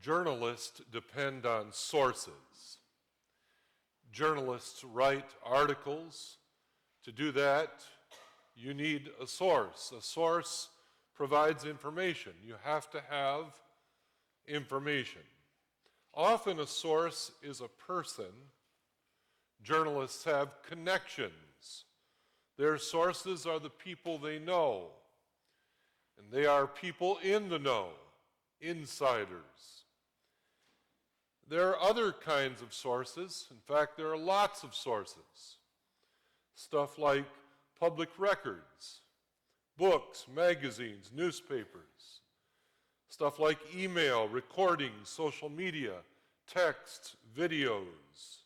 Journalists depend on sources. Journalists write articles. To do that, you need a source. A source provides information. You have to have information. Often a source is a person. Journalists have connections. Their sources are the people they know. And they are people in the know, insiders. There are other kinds of sources. In fact, there are lots of sources. Stuff like public records, books, magazines, newspapers. Stuff like email, recordings, social media, texts, videos.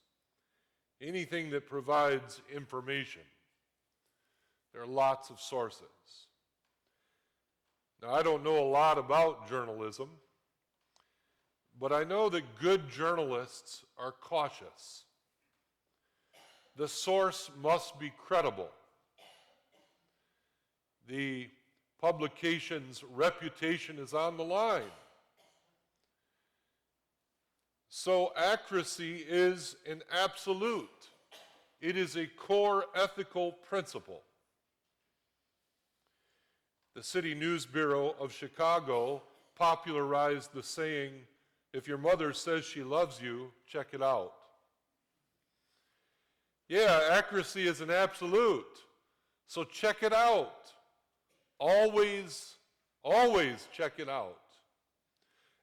Anything that provides information. There are lots of sources. Now, I don't know a lot about journalism, but I know that good journalists are cautious. The source must be credible. The publication's reputation is on the line. So accuracy is an absolute. It is a core ethical principle. The City News Bureau of Chicago popularized the saying, "If your mother says she loves you, check it out." Yeah, accuracy is an absolute. So check it out. Always, always check it out.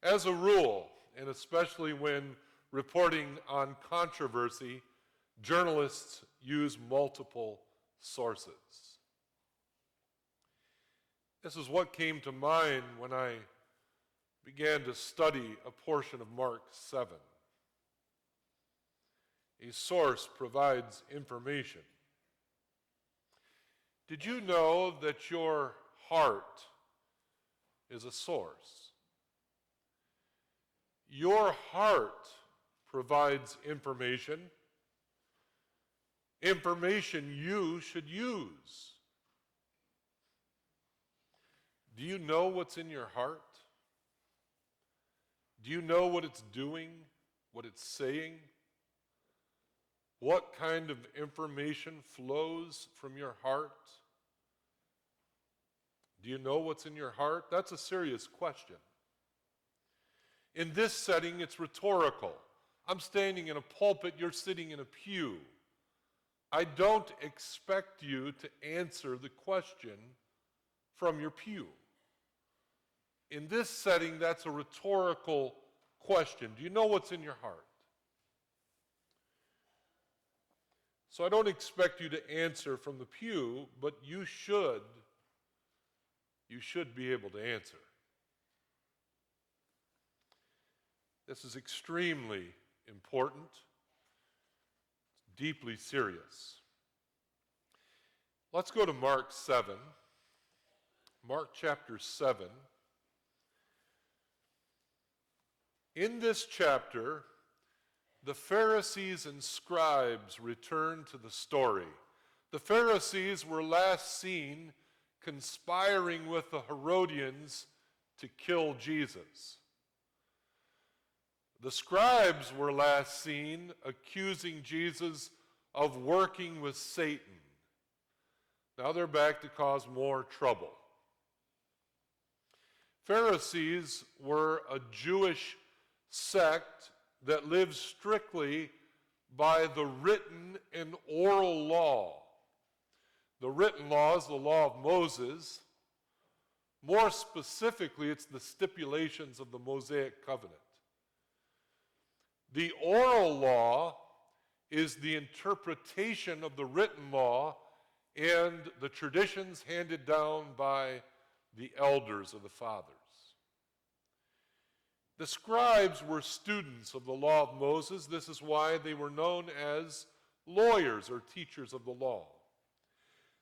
As a rule, and especially when reporting on controversy, journalists use multiple sources. This is what came to mind when I began to study a portion of Mark 7. A source provides information. Did you know that your heart is a source? Your heart provides information. Information you should use. Do you know what's in your heart? Do you know what it's doing, what it's saying? What kind of information flows from your heart? Do you know what's in your heart? That's a serious question. In this setting, it's rhetorical. I'm standing in a pulpit, you're sitting in a pew. I don't expect you to answer the question from your pew. In this setting, that's a rhetorical question. Do you know what's in your heart? So I don't expect you to answer from the pew, but you should be able to answer. This is extremely important, deeply serious. Let's go to Mark 7. Mark chapter 7. In this chapter, the Pharisees and scribes return to the story. The Pharisees were last seen conspiring with the Herodians to kill Jesus. The scribes were last seen accusing Jesus of working with Satan. Now they're back to cause more trouble. Pharisees were a Jewish sect that lived strictly by the written and oral law. The written law is the law of Moses. More specifically, it's the stipulations of the Mosaic covenant. The oral law is the interpretation of the written law and the traditions handed down by the elders of the fathers. The scribes were students of the law of Moses. This is why they were known as lawyers or teachers of the law.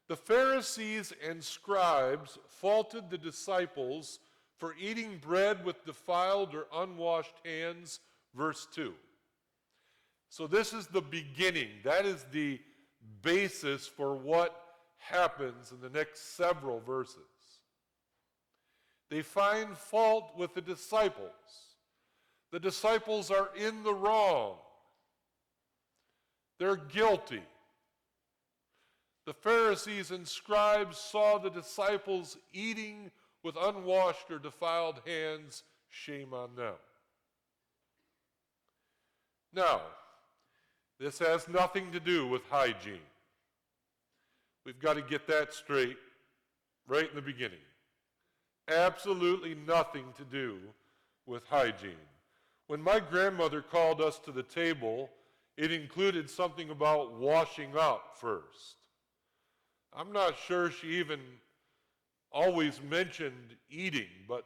The Pharisees and scribes faulted the disciples for eating bread with defiled or unwashed hands, verse 2. So this is the beginning. That is the basis for what happens in the next several verses. They find fault with the disciples. The disciples are in the wrong. They're guilty. The Pharisees and scribes saw the disciples eating with unwashed or defiled hands. Shame on them. Now, this has nothing to do with hygiene. We've got to get that straight right in the beginning. Absolutely nothing to do with hygiene. When my grandmother called us to the table, it included something about washing up first. I'm not sure she even always mentioned eating, but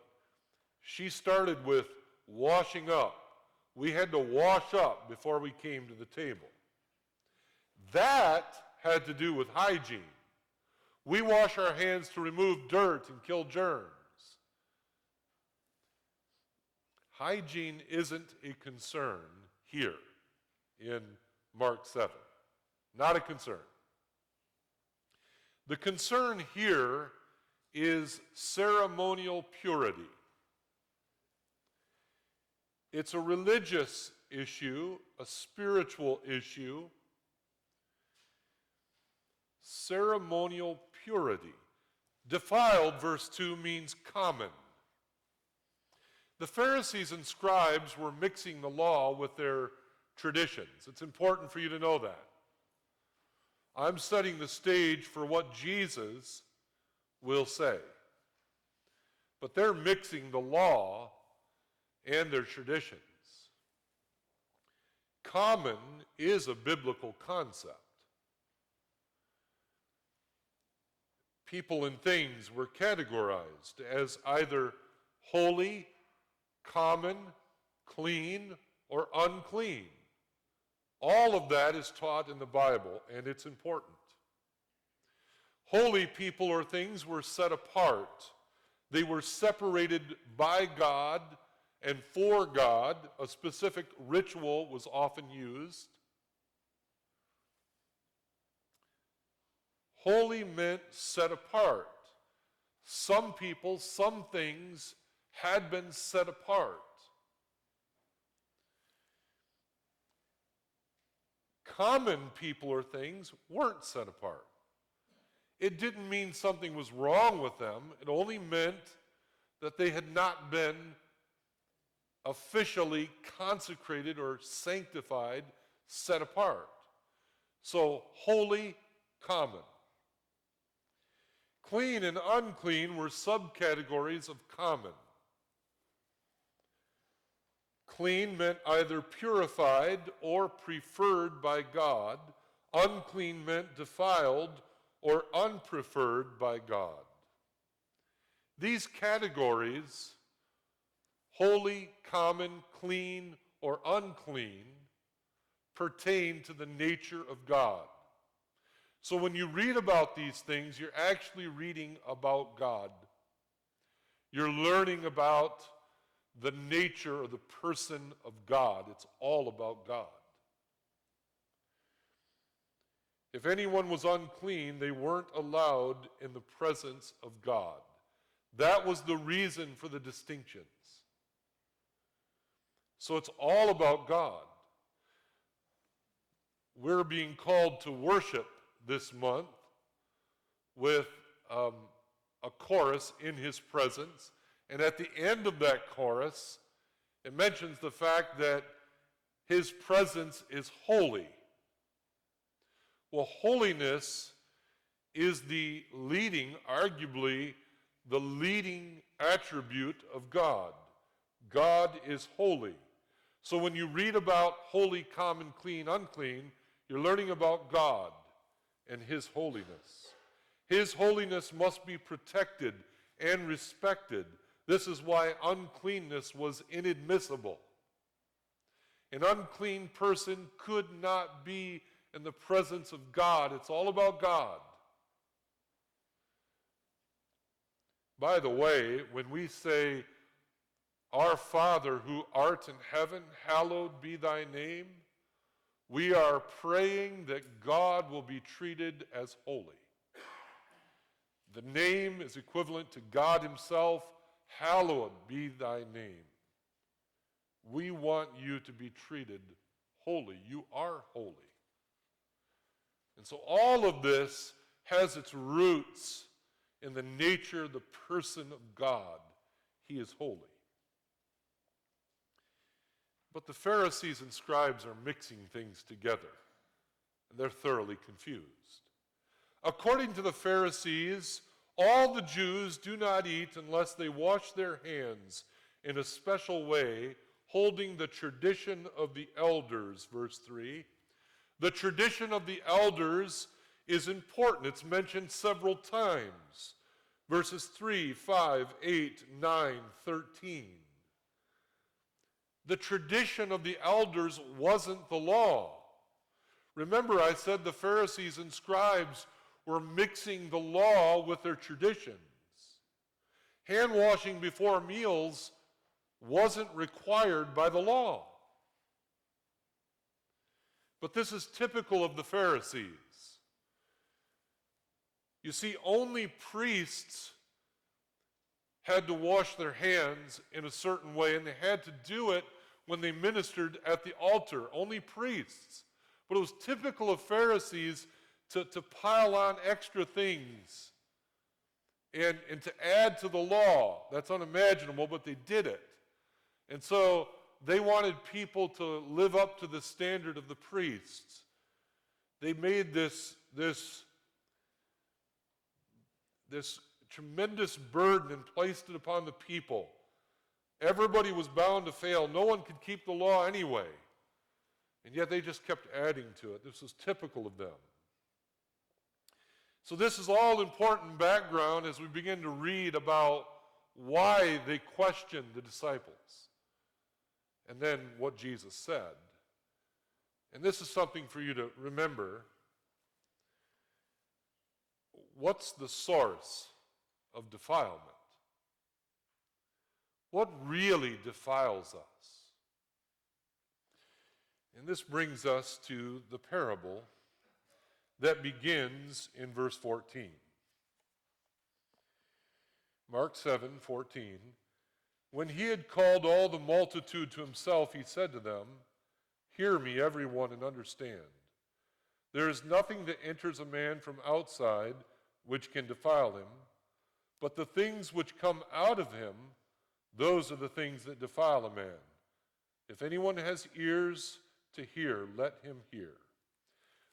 she started with washing up. We had to wash up before we came to the table. That had to do with hygiene. We wash our hands to remove dirt and kill germs. Hygiene isn't a concern here in Mark 7. Not a concern. The concern here is ceremonial purity. It's a religious issue, a spiritual issue. Ceremonial purity. Defiled, verse 2, means common. The Pharisees and scribes were mixing the law with their traditions. It's important for you to know that. I'm setting the stage for what Jesus will say. But they're mixing the law and their traditions. Common is a biblical concept. People and things were categorized as either holy, common, clean, or unclean. All of that is taught in the Bible, and it's important. Holy people or things were set apart. They were separated by God and for God. A specific ritual was often used. Holy meant set apart. Some people, some things had been set apart. Common people or things weren't set apart. It didn't mean something was wrong with them. It only meant that they had not been officially consecrated or sanctified, set apart. So, holy, common. Clean and unclean were subcategories of common. Clean meant either purified or preferred by God. Unclean meant defiled or unpreferred by God. These categories, holy, common, clean, or unclean, pertain to the nature of God. So when you read about these things, you're actually reading about God. You're learning about the nature or the person of God. It's all about God. If anyone was unclean, they weren't allowed in the presence of God. That was the reason for the distinctions. So it's all about God. We're being called to worship this month with a chorus in His presence. And at the end of that chorus, it mentions the fact that His presence is holy. Well, holiness is the leading, arguably, the leading attribute of God. God is holy. So when you read about holy, common, clean, unclean, you're learning about God and His holiness. His holiness must be protected and respected. This is why uncleanness was inadmissible. An unclean person could not be in the presence of God. It's all about God. By the way, when we say, "Our Father who art in heaven, hallowed be thy name," we are praying that God will be treated as holy. The name is equivalent to God Himself. Hallowed be thy name. We want you to be treated holy. You are holy. And so all of this has its roots in the nature, the person of God. He is holy. But the Pharisees and scribes are mixing things together, and they're thoroughly confused. According to the Pharisees, all the Jews do not eat unless they wash their hands in a special way, holding the tradition of the elders, verse 3. The tradition of the elders is important. It's mentioned several times. Verses 3, 5, 8, 9, 13. The tradition of the elders wasn't the law. Remember, I said the Pharisees and scribes were mixing the law with their traditions. Hand washing before meals wasn't required by the law. But this is typical of the Pharisees. You see, only priests had to wash their hands in a certain way, and they had to do it when they ministered at the altar. Only priests. But it was typical of Pharisees to pile on extra things and to add to the law. That's unimaginable, but they did it. And so they wanted people to live up to the standard of the priests. They made this tremendous burden and placed it upon the people. Everybody was bound to fail. No one could keep the law anyway. And yet they just kept adding to it. This was typical of them. So this is all important background as we begin to read about why they questioned the disciples. And then what Jesus said. And this is something for you to remember. What's the source of defilement? What really defiles us? And this brings us to the parable that begins in verse 14. Mark 7:14. When he had called all the multitude to himself, he said to them, "Hear me, everyone, and understand. There is nothing that enters a man from outside which can defile him, but the things which come out of him, those are the things that defile a man. If anyone has ears to hear, let him hear."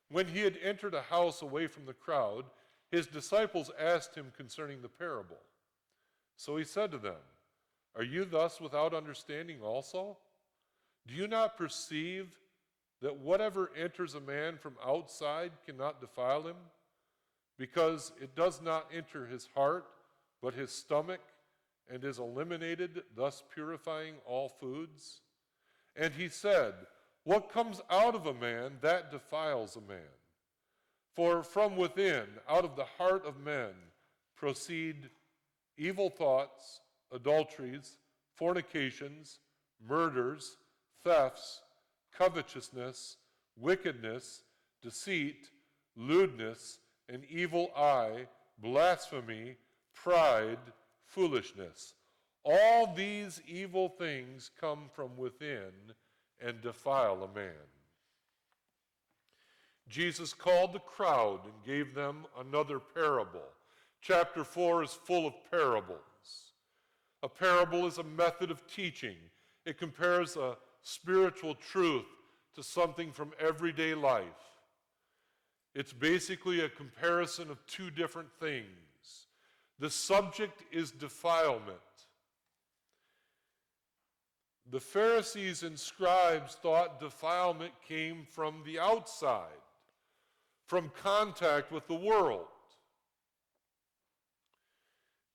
When he had entered a house away from the crowd, his disciples asked him concerning the parable. So he said to them, "Are you thus without understanding also? Do you not perceive that whatever enters a man from outside cannot defile him? Because it does not enter his heart, but his stomach, and is eliminated, thus purifying all foods?" And he said, "What comes out of a man, that defiles a man. For from within, out of the heart of men, proceed evil thoughts, adulteries, fornications, murders, thefts, covetousness, wickedness, deceit, lewdness, an evil eye, blasphemy, pride, foolishness. All these evil things come from within and defile a man." Jesus called the crowd and gave them another parable. Chapter 4 is full of parables. A parable is a method of teaching. It compares a spiritual truth to something from everyday life. It's basically a comparison of two different things. The subject is defilement. The Pharisees and scribes thought defilement came from the outside, from contact with the world.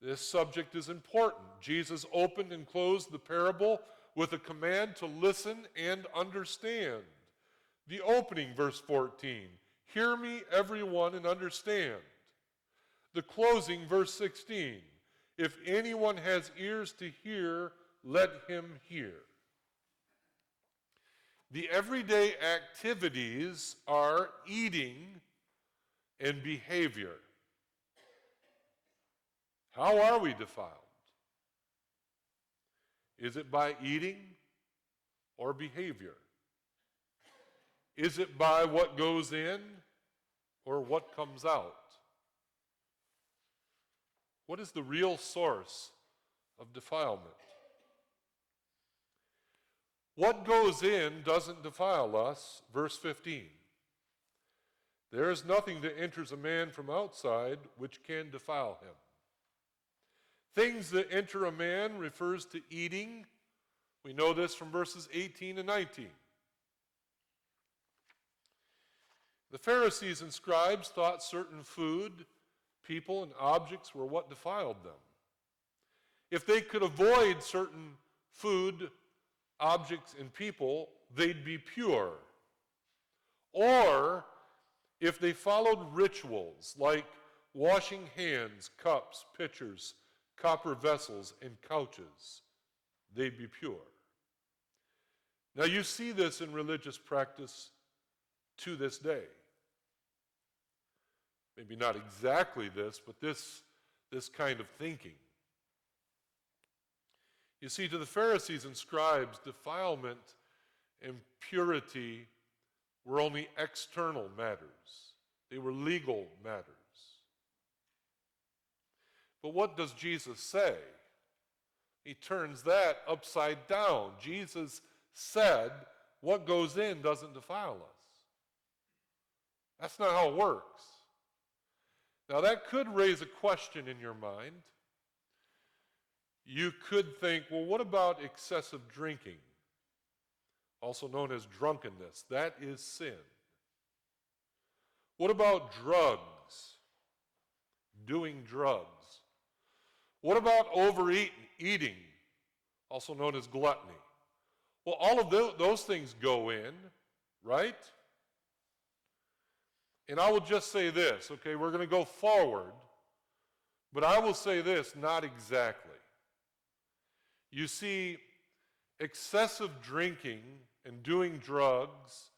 This subject is important. Jesus opened and closed the parable with a command to listen and understand. The opening, verse 14, "Hear me, everyone, and understand." The closing, verse 16, "If anyone has ears to hear, let him hear." The everyday activities are eating and behavior. How are we defiled? Is it by eating? or behavior? Is it by what goes in or what comes out? What is the real source of defilement? What goes in doesn't defile us. Verse 15. There is nothing that enters a man from outside which can defile him. Things that enter a man refers to eating. We know this from verses 18 and 19. The Pharisees and scribes thought certain food, people, and objects were what defiled them. If they could avoid certain food, objects, and people, they'd be pure. Or if they followed rituals like washing hands, cups, pitchers, copper vessels, and couches, they'd be pure. Now you see this in religious practice to this day. Maybe not exactly this, but this kind of thinking. You see, to the Pharisees and scribes, defilement and purity were only external matters. They were legal matters. But what does Jesus say? He turns that upside down. Jesus said, what goes in doesn't defile us. That's not how it works. Now that could raise a question in your mind. You could think, well, what about excessive drinking? Also known as drunkenness. That is sin. What about drugs? Doing drugs. What about overeating? Also known as gluttony. Well, all of those things go in, right? And I will just say this, okay, we're going to go forward, but I will say this, not exactly. You see, excessive drinking and doing drugs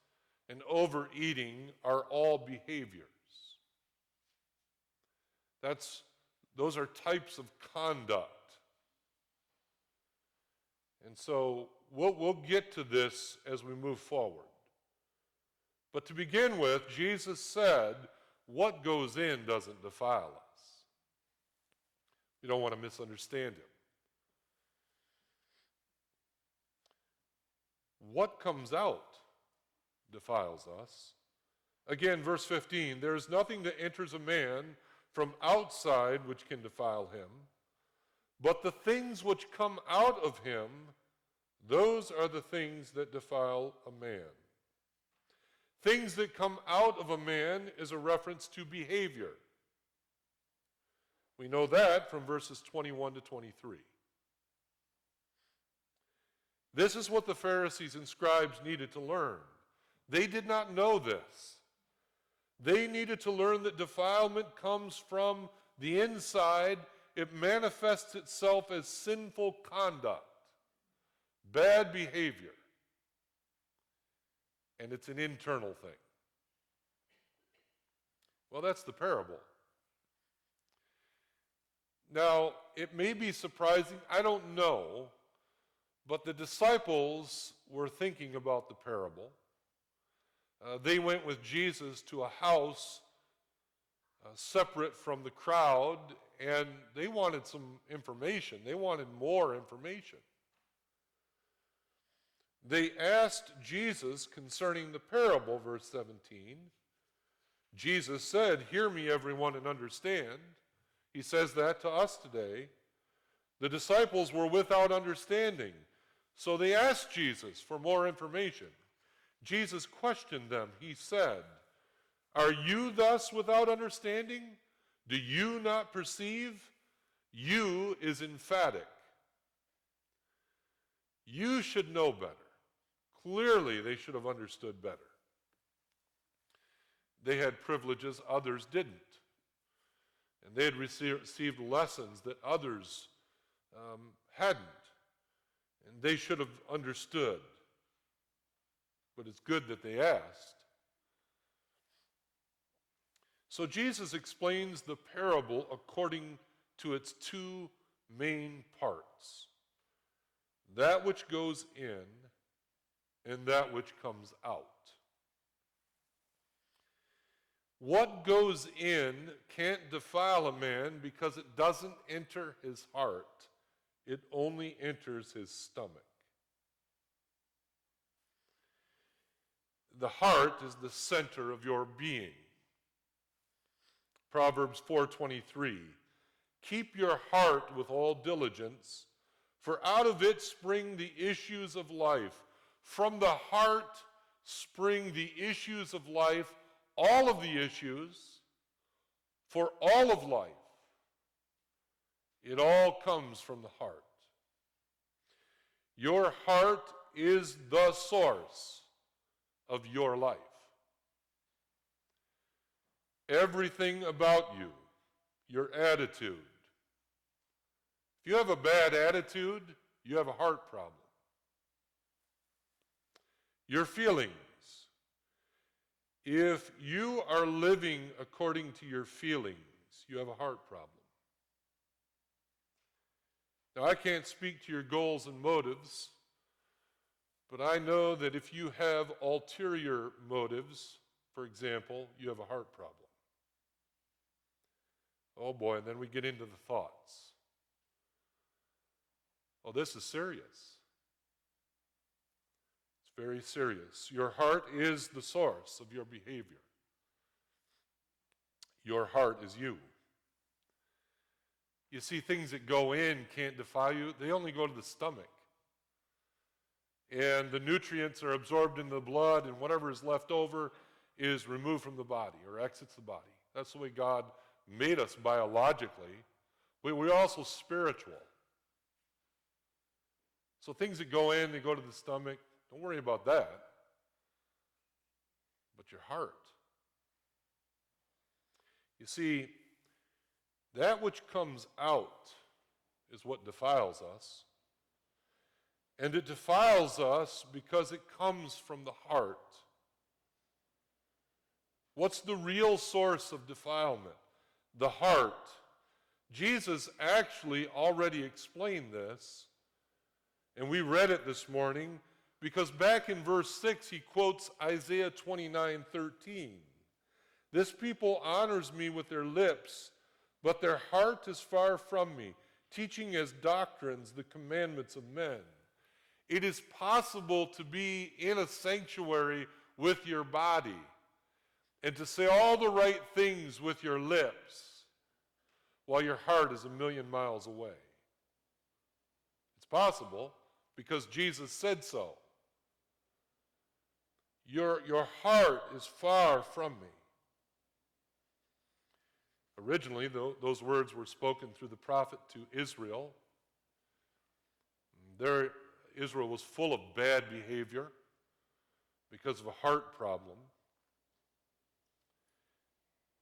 and overeating are all behaviors. Those are types of conduct. And so we'll get to this as we move forward. But to begin with, Jesus said, what goes in doesn't defile us. We don't want to misunderstand him. What comes out defiles us. Again, verse 15, there is nothing that enters a man from outside which can defile him, but the things which come out of him, those are the things that defile a man. Things that come out of a man is a reference to behavior. We know that from verses 21 to 23. This is what the Pharisees and scribes needed to learn. They did not know this. They needed to learn that defilement comes from the inside. It manifests itself as sinful conduct, bad behavior. And it's an internal thing. Well, that's the parable. Now, it may be surprising, I don't know, but the disciples were thinking about the parable. They went with Jesus to a house separate from the crowd, and they wanted some information. They wanted more information. They asked Jesus concerning the parable, verse 17. Jesus said, "Hear me, everyone, and understand." He says that to us today. The disciples were without understanding, so they asked Jesus for more information. Jesus questioned them. He said, "Are you thus without understanding? Do you not perceive?" You is emphatic. You should know better. Clearly, they should have understood better. They had privileges others didn't. And they had received lessons that others hadn't. And they should have understood. But it's good that they asked. So Jesus explains the parable according to its two main parts. That which goes in and that which comes out. What goes in can't defile a man because it doesn't enter his heart. It only enters his stomach. The heart is the center of your being. Proverbs 4:23. Keep your heart with all diligence, for out of it spring the issues of life. From the heart spring the issues of life, all of the issues for all of life. It all comes from the heart. Your heart is the source of your life. Everything about you, your attitude. If you have a bad attitude, you have a heart problem. Your feelings. If you are living according to your feelings, you have a heart problem. Now, I can't speak to your goals and motives, but I know that if you have ulterior motives, for example, you have a heart problem. Oh boy, and then we get into the thoughts. Oh, this is serious. It's very serious. Your heart is the source of your behavior. Your heart is you. You see, things that go in can't defile you. They only go to the stomach. And the nutrients are absorbed in the blood, and whatever is left over is removed from the body or exits the body. That's the way God made us biologically. We're also spiritual. So things that go in, they go to the stomach. Don't worry about that. But your heart. You see, that which comes out is what defiles us. And it defiles us because it comes from the heart. What's the real source of defilement? The heart. Jesus actually already explained this, and we read it this morning, because back in verse 6 he quotes Isaiah 29:13. This people honors me with their lips, but their heart is far from me, teaching as doctrines the commandments of men. It is possible to be in a sanctuary with your body and to say all the right things with your lips while your heart is a million miles away. It's possible because Jesus said so. Your heart is far from me. Originally, those words were spoken through the prophet to Israel. Israel was full of bad behavior because of a heart problem.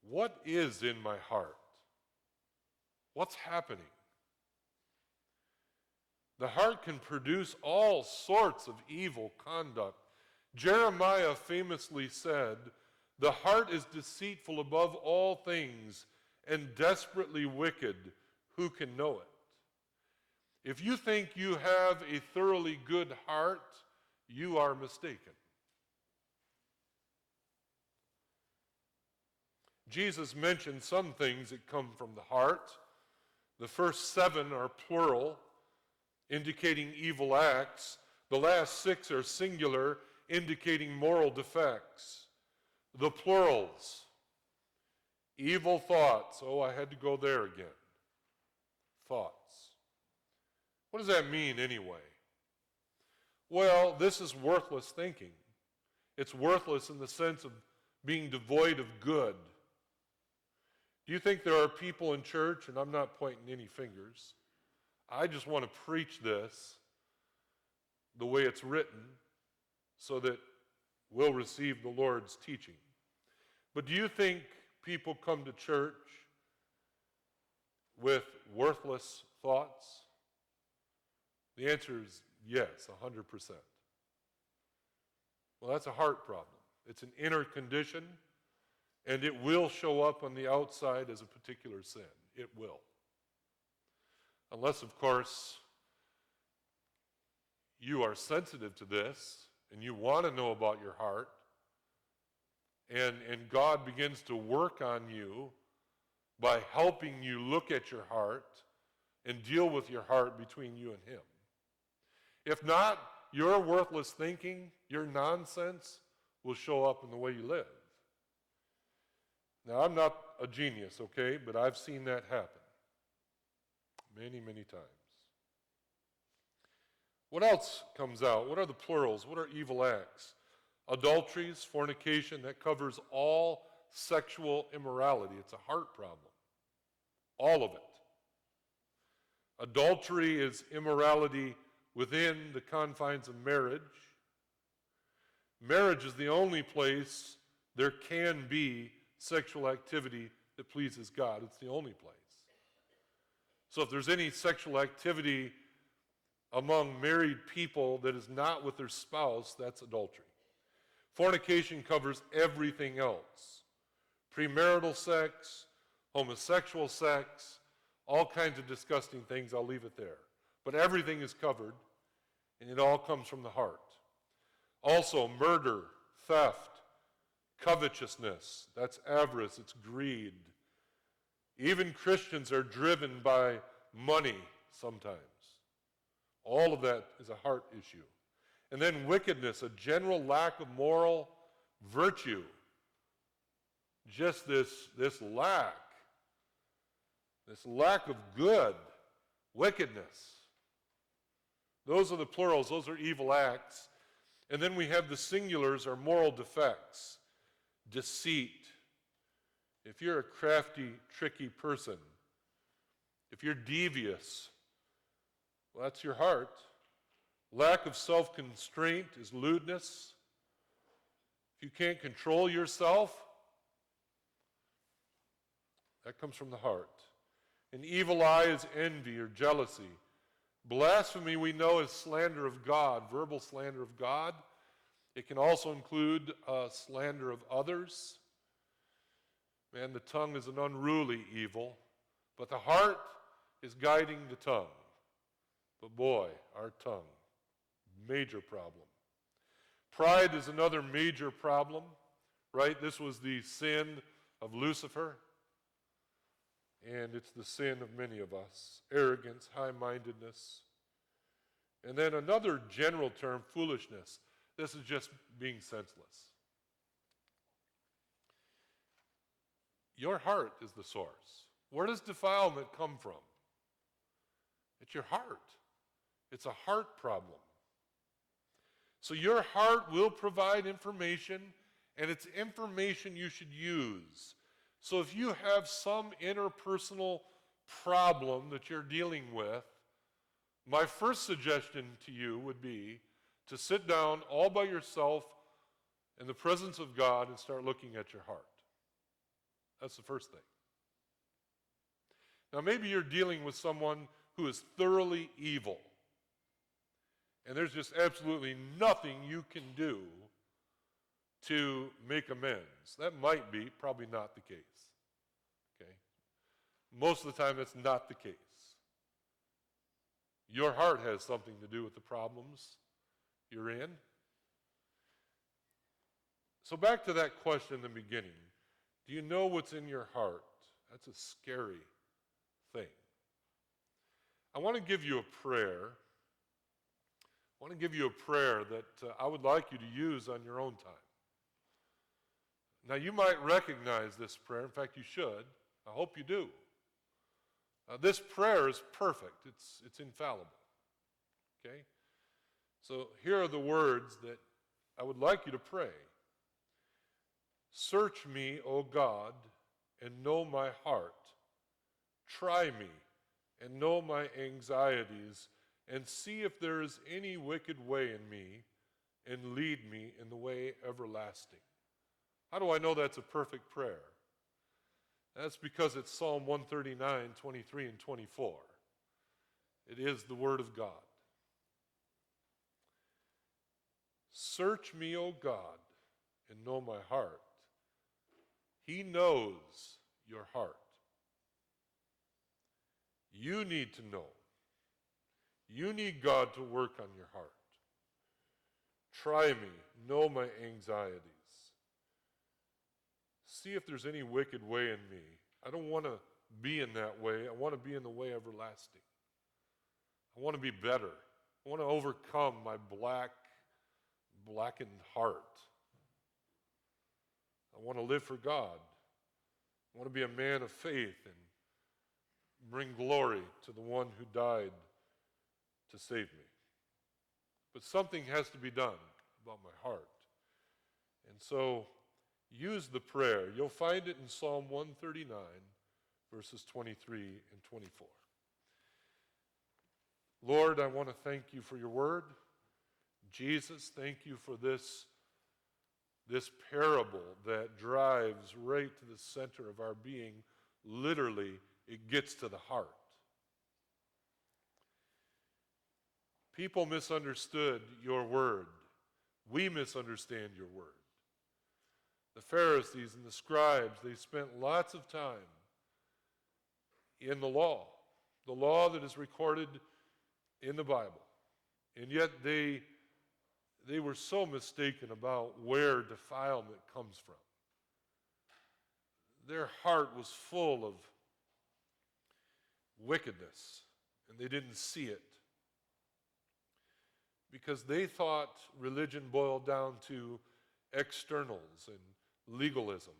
What is in my heart? What's happening? The heart can produce all sorts of evil conduct. Jeremiah famously said, "The heart is deceitful above all things and desperately wicked. Who can know it?" If you think you have a thoroughly good heart, you are mistaken. Jesus mentioned some things that come from the heart. The first 7 are plural, indicating evil acts. The last 6 are singular, indicating moral defects. The plurals, evil thoughts. Oh, I had to go there again. Thoughts. What does that mean anyway? Well, this is worthless thinking. It's worthless in the sense of being devoid of good. Do you think there are people in church, and I'm not pointing any fingers, I just want to preach this the way it's written so that we'll receive the Lord's teaching. But do you think people come to church with worthless thoughts? The answer is yes, 100%. Well, that's a heart problem. It's an inner condition, and it will show up on the outside as a particular sin. It will. Unless, of course, you are sensitive to this and you want to know about your heart, and God begins to work on you by helping you look at your heart and deal with your heart between you and him. If not, your worthless thinking, your nonsense will show up in the way you live. Now, I'm not a genius, okay, but I've seen that happen many, many times. What else comes out? What are the plurals? What are evil acts? Adulteries, fornication, that covers all sexual immorality. It's a heart problem. All of it. Adultery is immorality within the confines of marriage. Marriage is the only place there can be sexual activity that pleases God. It's the only place. So if there's any sexual activity among married people that is not with their spouse, that's adultery. Fornication covers everything else. Premarital sex, homosexual sex, all kinds of disgusting things. I'll leave it there. But everything is covered, and it all comes from the heart. Also, murder, theft, covetousness, that's avarice, it's greed. Even Christians are driven by money sometimes. All of that is a heart issue. And then wickedness, a general lack of moral virtue. Just this lack of good, wickedness. Those are the plurals, those are evil acts. And then we have the singulars, or moral defects. Deceit. If you're a crafty, tricky person, if you're devious, well, that's your heart. Lack of self-constraint is lewdness. If you can't control yourself, that comes from the heart. An evil eye is envy or jealousy. Blasphemy, we know, is slander of God, verbal slander of God. It can also include slander of others. Man, the tongue is an unruly evil, but the heart is guiding the tongue. But boy, our tongue, major problem. Pride is another major problem, right? This was the sin of Lucifer, and it's the sin of many of us. Arrogance, high-mindedness. And then another general term, foolishness. This is just being senseless. Your heart is the source. Where does defilement come from? It's your heart. It's a heart problem. So your heart will provide information, and it's information you should use. So if you have some interpersonal problem that you're dealing with, my first suggestion to you would be to sit down all by yourself in the presence of God and start looking at your heart. That's the first thing. Now, maybe you're dealing with someone who is thoroughly evil, and there's just absolutely nothing you can do to make amends. That might be, probably not the case. Okay? Most of the time, that's not the case. Your heart has something to do with the problems you're in. So back to that question in the beginning. Do you know what's in your heart? That's a scary thing. I want to give you a prayer. I want to give you a prayer that I would like you to use on your own time. Now, you might recognize this prayer. In fact, you should. I hope you do. This prayer is perfect. It's infallible. Okay? So here are the words that I would like you to pray. Search me, O God, and know my heart. Try me and know my anxieties, and see if there is any wicked way in me, and lead me in the way everlasting. How do I know that's a perfect prayer? That's because it's Psalm 139, 23, and 24. It is the Word of God. Search me, O God, and know my heart. He knows your heart. You need to know. You need God to work on your heart. Try me, know my anxieties. See if there's any wicked way in me. I don't want to be in that way. I want to be in the way everlasting. I want to be better. I want to overcome my blackened heart. I want to live for God. I want to be a man of faith and bring glory to the one who died to save me. But something has to be done about my heart. And so use the prayer. You'll find it in Psalm 139, verses 23 and 24. Lord, I want to thank you for your word. Jesus, thank you for this parable that drives right to the center of our being. Literally, it gets to the heart. People misunderstood your word. We misunderstand your word. The Pharisees and the scribes, they spent lots of time in the law that is recorded in the Bible. And yet they were so mistaken about where defilement comes from. Their heart was full of wickedness, and they didn't see it. Because they thought religion boiled down to externals and legalism.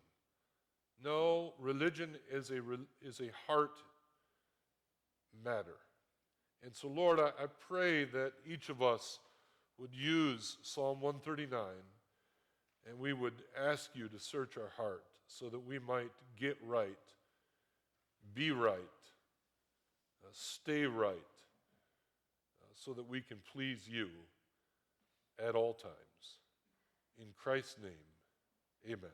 No, religion is a heart matter. And so, Lord, I pray that each of us would use Psalm 139, and we would ask you to search our heart so that we might get right, be right, stay right, so that we can please you at all times. In Christ's name, amen.